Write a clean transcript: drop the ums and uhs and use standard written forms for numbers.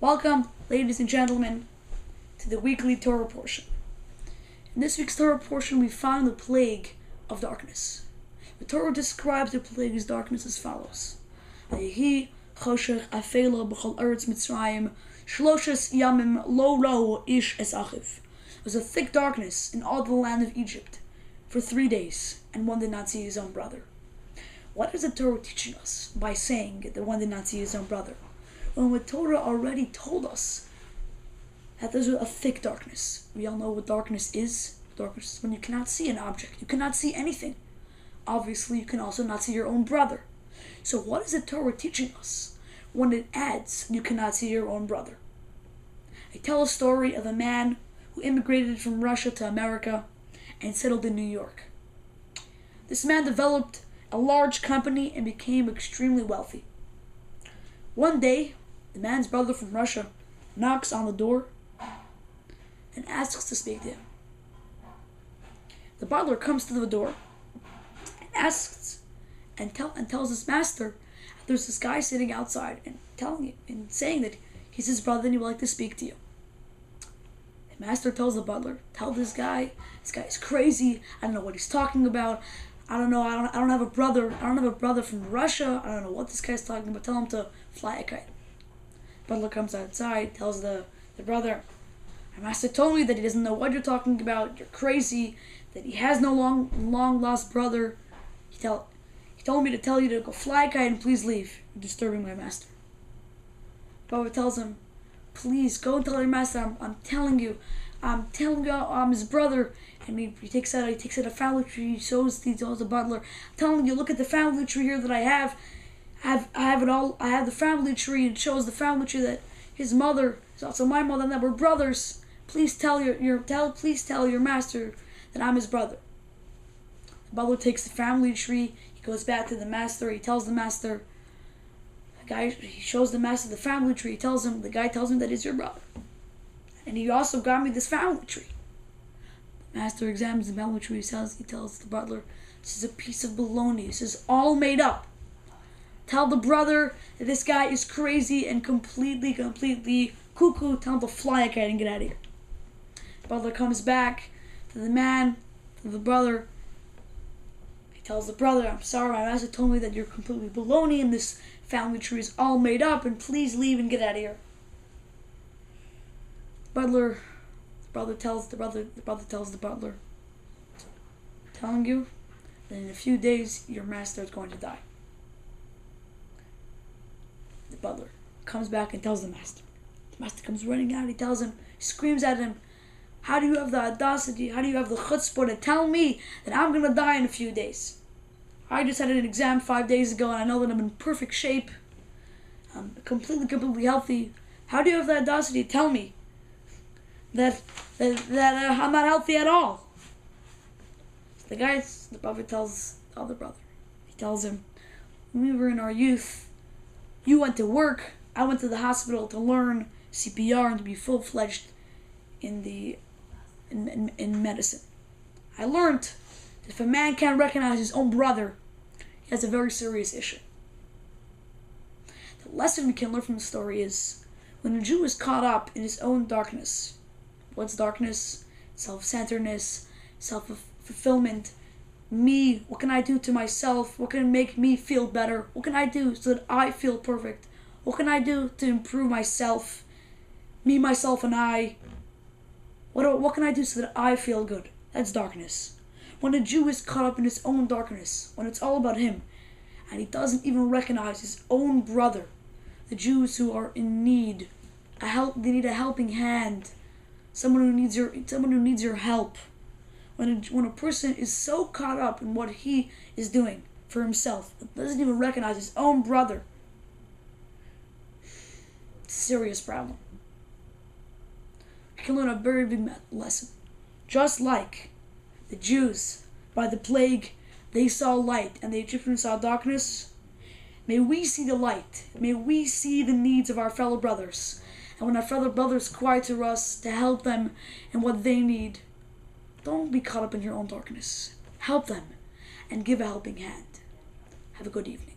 Welcome, ladies and gentlemen, to the weekly Torah portion. In this week's Torah portion, we find the plague of darkness. The Torah describes the plague of darkness as follows: Vayehi choshech afela b'chol eretz Mitzrayim shloshes yamim lo ish es achiv. There was a thick darkness in all the land of Egypt for 3 days, and one did not see his own brother. What is the Torah teaching us by saying that one did not see his own brother, when the Torah already told us that there's a thick darkness? We all know what darkness is. Darkness is when you cannot see an object. You cannot see anything. Obviously, you can also not see your own brother. So what is the Torah teaching us when it adds you cannot see your own brother? I tell a story of a man who immigrated from Russia to America and settled in New York. This man developed a large company and became extremely wealthy. One day, the man's brother from Russia knocks on the door and asks to speak to him. The butler comes to the door and asks and tells his master that there's this guy sitting outside and saying that he's his brother and he would like to speak to you. The master tells the butler, "Tell this guy is crazy. I don't know what he's talking about. I don't know. I don't have a brother. I don't have a brother from Russia. I don't know what this guy's talking about. Tell him to fly a kite." Butler comes outside, tells the brother, "My master told me that he doesn't know what you're talking about. You're crazy. That he has no long lost brother. He told me to tell you to go fly a kite and please leave. You're disturbing my master." Butler tells him, "Please go and tell your master. I'm telling you, I'm his brother." And he takes out a family tree. He shows the butler, "I'm telling you, look at the family tree here that I have. I have it all. I have the family tree, and it shows the family tree that his mother is also my mother, and that we're brothers. Please tell your master that I'm his brother." The butler takes the family tree. He goes back to the master. He tells the master. He shows the master the family tree. The guy tells him that he's your brother, and he also got me this family tree. The master examines the family tree. He tells the butler, "This is a piece of baloney. This is all made up. Tell the brother that this guy is crazy and completely cuckoo. Tell him to fly a kite and get out of here." The butler comes back to the brother. He tells the brother, "I'm sorry, my master told me that you're completely baloney and this family tree is all made up, and please leave and get out of here." The brother tells the butler, "Telling you that in a few days your master is going to die." The butler comes back and tells the master. The master comes running out. He screams at him, "How do you have the audacity? How do you have the chutzpah to tell me that I'm going to die in a few days? I just had an exam 5 days ago and I know that I'm in perfect shape. I'm completely healthy. How do you have the audacity to tell me that I'm not healthy at all?" The brother tells the other brother. He tells him, "When we were in our youth, you went to work. I went to the hospital to learn CPR and to be full-fledged in medicine. I learned that if a man can't recognize his own brother, he has a very serious issue." The lesson we can learn from the story is when a Jew is caught up in his own darkness. What's darkness? Self-centeredness, self-fulfillment. Me, what can I do to myself? What can make me feel better? What can I do so that I feel perfect? What can I do to improve myself? Me, myself, and I. What can I do so that I feel good? That's darkness. When a Jew is caught up in his own darkness, when it's all about him, and he doesn't even recognize his own brother, the Jews who are in need, they need a helping hand, someone who needs your help. When a person is so caught up in what he is doing for himself, doesn't even recognize his own brother, it's a serious problem. We can learn a very big lesson. Just like the Jews, by the plague, they saw light and the Egyptians saw darkness, may we see the light. May we see the needs of our fellow brothers. And when our fellow brothers cry to us to help them in what they need, don't be caught up in your own darkness. Help them and give a helping hand. Have a good evening.